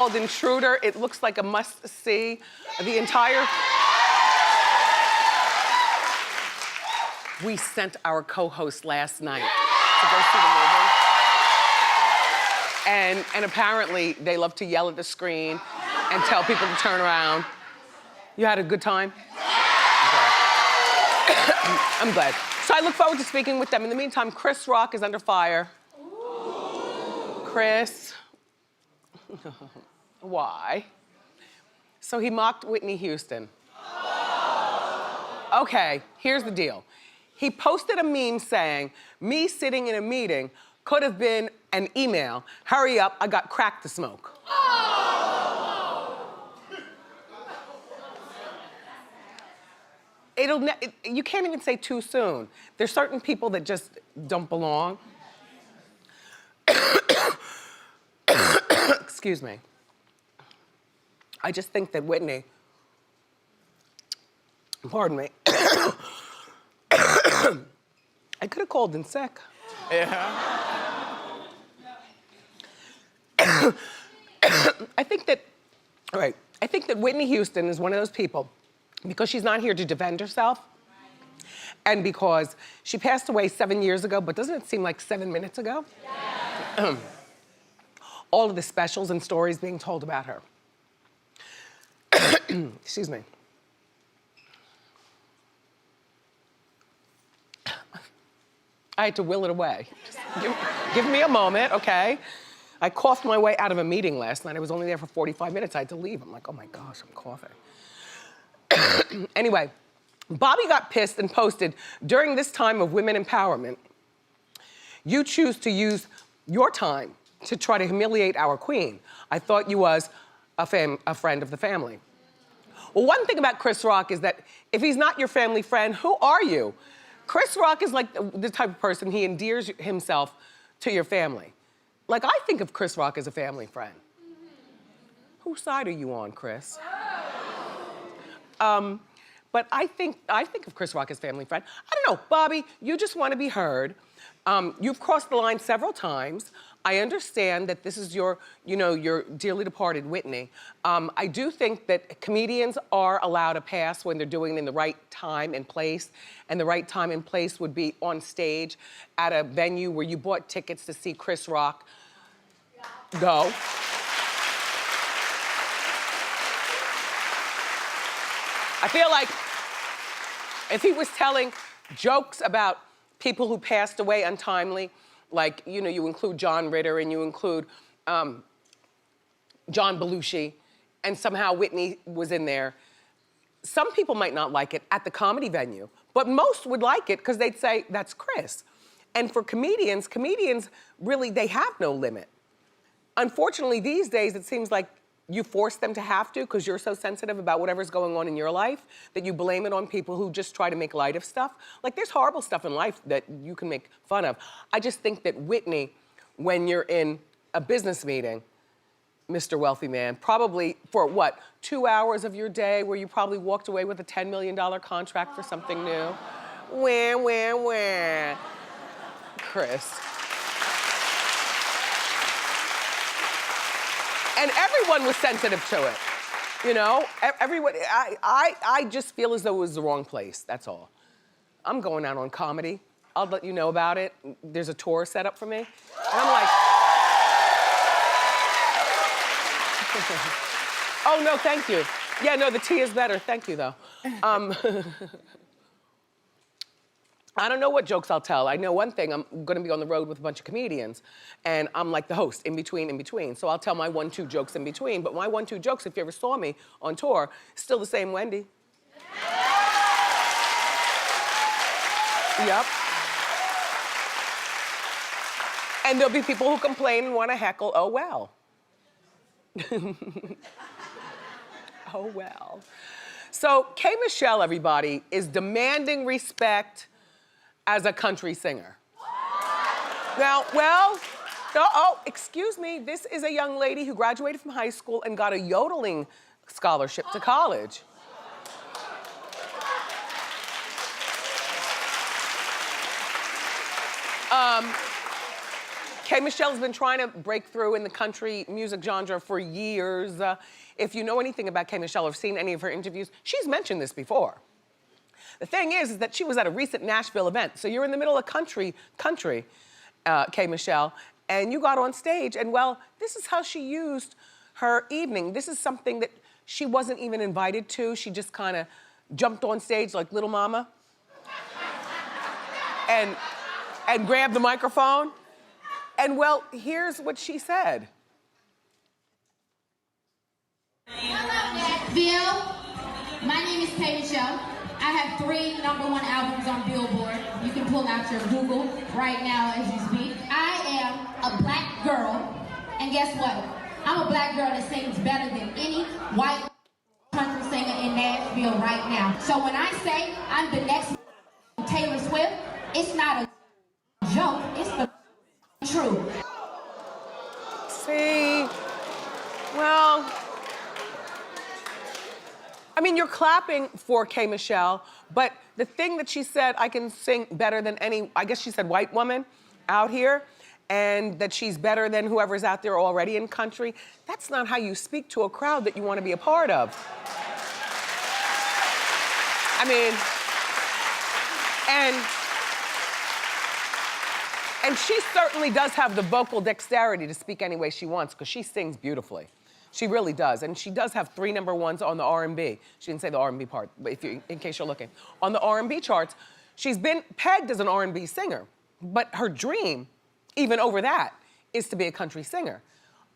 called Intruder. It looks like a must-see. The entire... We sent our co-host last night to go see the movie. And apparently, they love to yell at the screen and tell people to turn around. You had a good time? I'm glad. So I look forward to speaking with them. In the meantime, Chris Rock is under fire. Chris. Why? So he mocked Whitney Houston. Okay, here's the deal. He posted a meme saying, me sitting in a meeting could have been an email. Hurry up, I got crack to smoke. You can't even say too soon. There's certain people that just don't belong. Excuse me. I just think that Whitney, pardon me, I could have called in sick. Yeah. I think that Whitney Houston is one of those people, because she's not here to defend herself, and because she passed away 7 years ago, but doesn't it seem like 7 minutes ago? Yeah. All of the specials and stories being told about her. Excuse me. I had to will it away. Just give me a moment, okay? I coughed my way out of a meeting last night. I was only there for 45 minutes. I had to leave. I'm like, oh my gosh, I'm coughing. Anyway, Bobby got pissed and posted, during this time of women empowerment, you choose to use your time to try to humiliate our queen. I thought you was a friend of the family. Well, one thing about Chris Rock is that if he's not your family friend, who are you? Chris Rock is like the type of person, he endears himself to your family. Like, I think of Chris Rock as a family friend. Whose side are you on, Chris? But I think of Chris Rock as family friend. I don't know, Bobby, you just want to be heard. You've crossed the line several times. I understand that this is your dearly departed Whitney. I do think that comedians are allowed a pass when they're doing it in the right time and place. And the right time and place would be on stage at a venue where you bought tickets to see Chris Rock go. I feel like if he was telling jokes about people who passed away untimely, like, you include John Ritter and you include John Belushi, and somehow Whitney was in there, some people might not like it at the comedy venue, but most would like it because they'd say, that's Chris. And for comedians really, they have no limit. Unfortunately, these days, it seems like you force them to have to because you're so sensitive about whatever's going on in your life that you blame it on people who just try to make light of stuff. Like, there's horrible stuff in life that you can make fun of. I just think that Whitney, when you're in a business meeting, Mr. Wealthy Man, probably for what, 2 hours of your day where you probably walked away with a $10 million contract for something new? Wah. Chris. And everyone was sensitive to it, Everyone, I just feel as though it was the wrong place, that's all. I'm going out on comedy. I'll let you know about it. There's a tour set up for me. And I'm like, oh no, thank you. Yeah, no, the tea is better, thank you though. I don't know what jokes I'll tell. I know one thing, I'm gonna be on the road with a bunch of comedians, and I'm like the host, in between. So I'll tell my 1-2 jokes in between, but my 1-2 jokes, if you ever saw me on tour, still the same Wendy. Yep. And there'll be people who complain and wanna heckle, oh well. Oh well. So K. Michelle, everybody, is demanding respect as a country singer. Now, excuse me, this is a young lady who graduated from high school and got a yodeling scholarship to college. K. Michelle's been trying to break through in the country music genre for years. If you know anything about K. Michelle or seen any of her interviews, she's mentioned this before. The thing is that she was at a recent Nashville event. So you're in the middle of country, K. Michelle, and you got on stage, and well, this is how she used her evening. This is something that she wasn't even invited to. She just kind of jumped on stage like Little Mama and grabbed the microphone. And well, here's what she said. Hello, Nashville. My name is K. Michelle. I have 3 #1 albums on Billboard. You can pull out your Google right now as you speak. I am a black girl, and guess what? I'm a black girl that sings better than any white country singer in Nashville right now. So when I say I'm the next Taylor Swift, it's not a joke, it's the truth. See, well, I mean, you're clapping for K. Michelle, but the thing that she said, I can sing better than any, I guess she said white woman out here, and that she's better than whoever's out there already in country, that's not how you speak to a crowd that you want to be a part of. I mean, and she certainly does have the vocal dexterity to speak any way she wants, because she sings beautifully. She really does, and she does have 3 #1s on the R&B. She didn't say the R&B part, but in case you're looking. On the R&B charts, she's been pegged as an R&B singer, but her dream, even over that, is to be a country singer.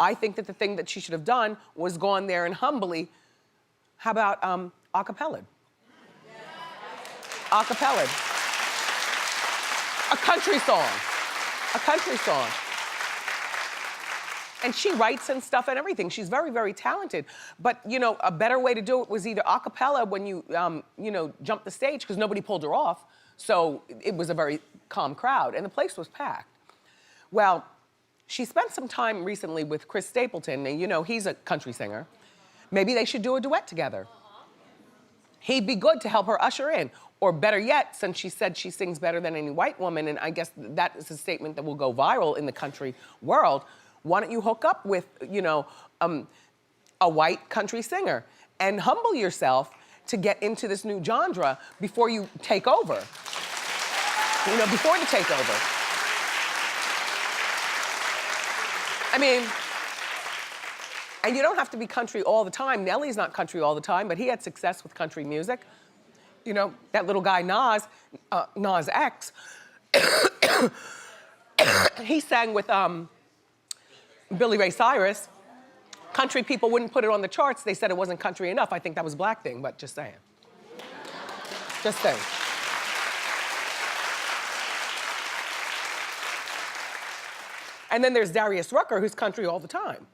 I think that the thing that she should have done was gone there and humbly, how about acapella? Acapella. A country song. A country song. And she writes and stuff and everything. She's very, very talented. But, you know, a better way to do it was either a cappella when you, you know, jumped the stage, because nobody pulled her off. So it was a very calm crowd, and the place was packed. Well, she spent some time recently with Chris Stapleton, and you know, he's a country singer. Maybe they should do a duet together. He'd be good to help her usher in. Or better yet, since she said she sings better than any white woman, and I guess that is a statement that will go viral in the country world, why don't you hook up with, you know, a white country singer and humble yourself to get into this new genre before you take over. You know, before the takeover. I mean, and you don't have to be country all the time. Nelly's not country all the time, but he had success with country music. You know, that little guy Nas X, he sang with Billy Ray Cyrus. Country people wouldn't put it on the charts. They said it wasn't country enough. I think that was a black thing, but just saying. Just saying. And then there's Darius Rucker, who's country all the time.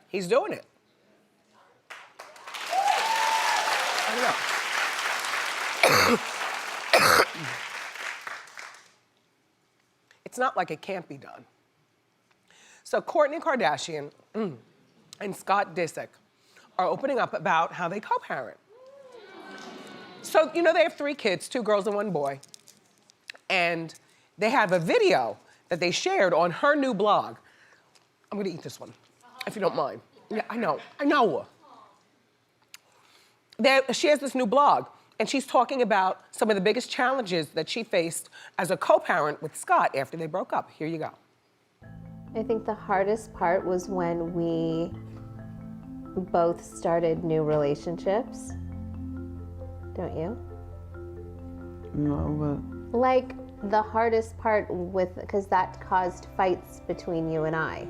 He's doing it. I don't know. It's not like it can't be done. So Kourtney Kardashian and Scott Disick are opening up about how they co-parent. So, you know, they have 3 kids, 2 girls and 1 boy. And they have a video that they shared on her new blog. I'm gonna eat this one, if you don't mind. Yeah, I know. She has this new blog, and she's talking about some of the biggest challenges that she faced as a co-parent with Scott after they broke up. Here you go. I think the hardest part was when we both started new relationships. Don't you? No, but... Like, the hardest part because that caused fights between you and I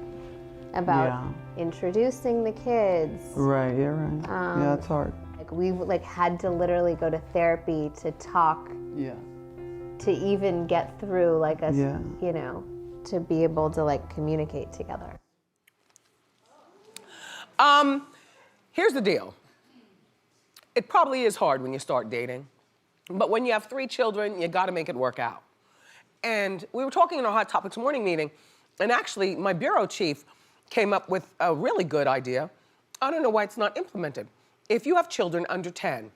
about introducing the kids. Right, yeah, right. Yeah, it's hard. Like, we had to literally go to therapy to talk. Yeah. To even get through, you know, to be able to, communicate together. Here's the deal. It probably is hard when you start dating, but when you have 3 children, you gotta make it work out. And we were talking in our Hot Topics morning meeting, and actually my bureau chief came up with a really good idea. I don't know why it's not implemented. If you have children under 10,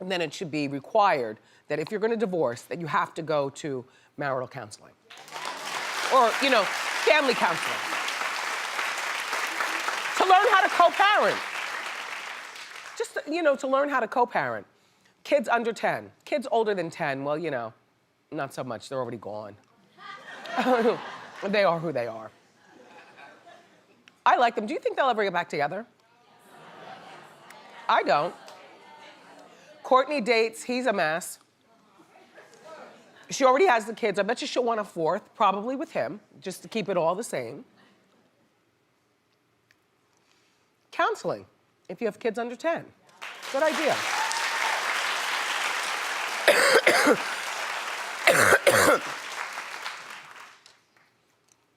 then it should be required that if you're gonna divorce, that you have to go to marital counseling. or, you know, family counseling. To learn how to co-parent. Just, you know, to learn how to co-parent. Kids under 10, kids older than 10, well, you know, not so much, they're already gone. They are who they are. I like them. Do you think they'll ever get back together? I don't. Kourtney dates, he's a mess. She already has the kids. I bet you she'll want a fourth, probably with him, just to keep it all the same. Counseling, if you have kids under 10. Good idea.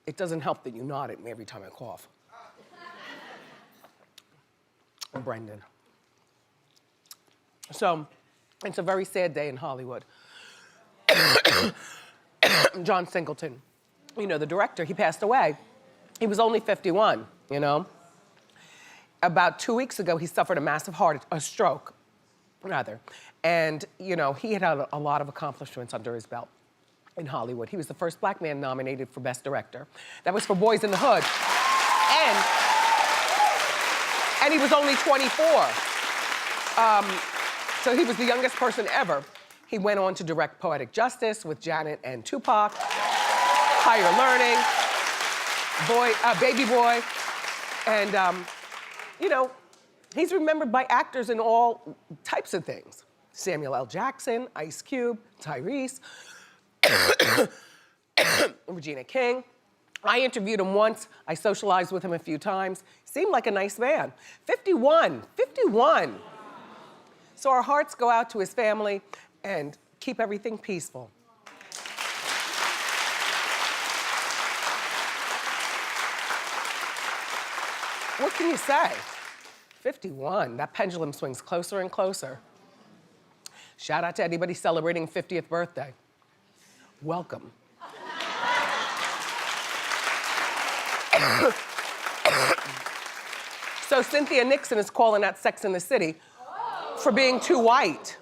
It doesn't help that you nod at me every time I cough. Brendan. So, it's a very sad day in Hollywood. John Singleton, you know, the director, he passed away. He was only 51, you know? About 2 weeks ago, he suffered a stroke, rather. And, you know, he had a lot of accomplishments under his belt in Hollywood. He was the first black man nominated for Best Director. That was for Boys in the Hood. And he was only 24. So he was the youngest person ever. He went on to direct Poetic Justice with Janet and Tupac, Higher Learning, Baby Boy, and you know, he's remembered by actors in all types of things. Samuel L. Jackson, Ice Cube, Tyrese, Regina King. I interviewed him once. I socialized with him a few times. Seemed like a nice man. 51, 51. So our hearts go out to his family and keep everything peaceful. What can you say? 51, that pendulum swings closer and closer. Shout out to anybody celebrating 50th birthday. Welcome. So Cynthia Nixon is calling out Sex and the City for being too white.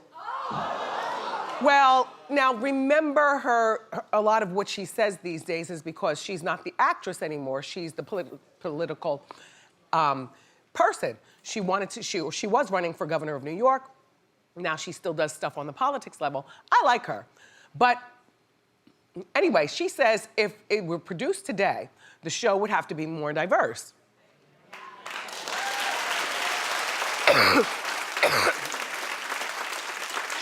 Well, now remember her, a lot of what she says these days is because she's not the actress anymore, she's the political person. She was running for governor of New York. Now she still does stuff on the politics level. I like her. But anyway, she says if it were produced today, the show would have to be more diverse.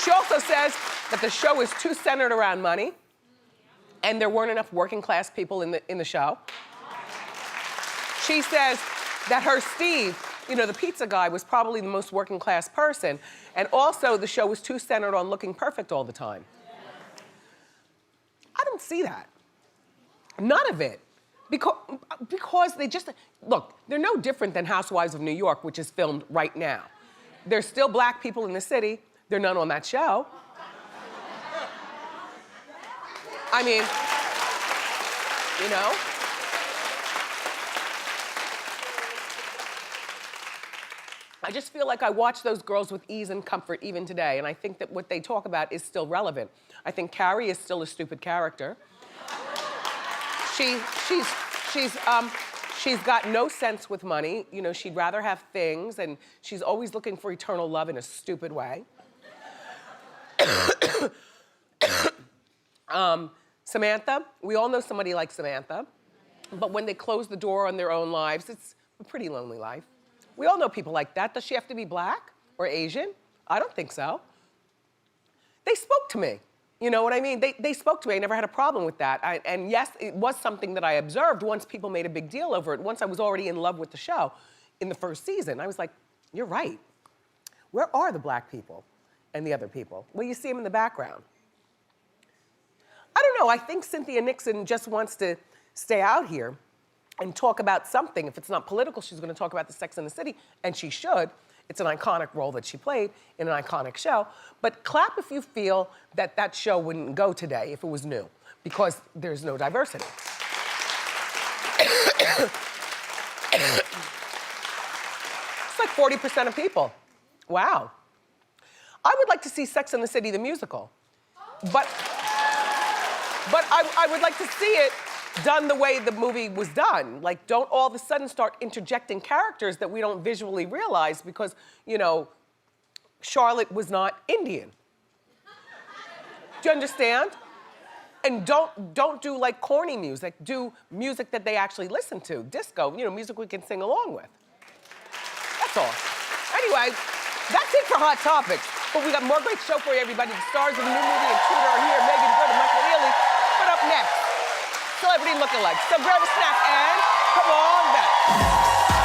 She also says that the show is too centered around money and there weren't enough working class people in the show. She says that her Steve, you know, the pizza guy, was probably the most working class person, and also the show was too centered on looking perfect all the time. I don't see that. None of it. Because they just, look, they're no different than Housewives of New York, which is filmed right now. There's still black people in the city. There are none on that show. I mean, you know? I just feel like I watch those girls with ease and comfort even today, and I think that what they talk about is still relevant. I think Carrie is still a stupid character. She's got no sense with money. You know, she'd rather have things, and she's always looking for eternal love in a stupid way. Samantha, we all know somebody like Samantha, but when they close the door on their own lives, it's a pretty lonely life. We all know people like that. Does she have to be black or Asian? I don't think so. They spoke to me. You know what I mean? They spoke to me. I never had a problem with that. And yes, it was something that I observed once people made a big deal over it. Once I was already in love with the show in the first season, I was like, you're right. Where are the black people and the other people? Well, you see them in the background. I don't know. I think Cynthia Nixon just wants to stay out here and talk about something. If it's not political, she's gonna talk about the Sex and the City, and she should. It's an iconic role that she played in an iconic show. But clap if you feel that that show wouldn't go today if it was new, because there's no diversity. It's like 40% of people. Wow. I would like to see Sex and the City, the musical. But I would like to see it done the way the movie was done. Like, don't all of a sudden start interjecting characters that we don't visually realize because, you know, Charlotte was not Indian. Do you understand? And don't do like corny music. Do music that they actually listen to. Disco, you know, music we can sing along with. That's all. Anyway, that's it for Hot Topics. But we got more great show for you, everybody. The stars of the new movie Intruder are here. Megan Good and Michael Ealy. But up next, celebrity lookalike. So grab a snack and come on back.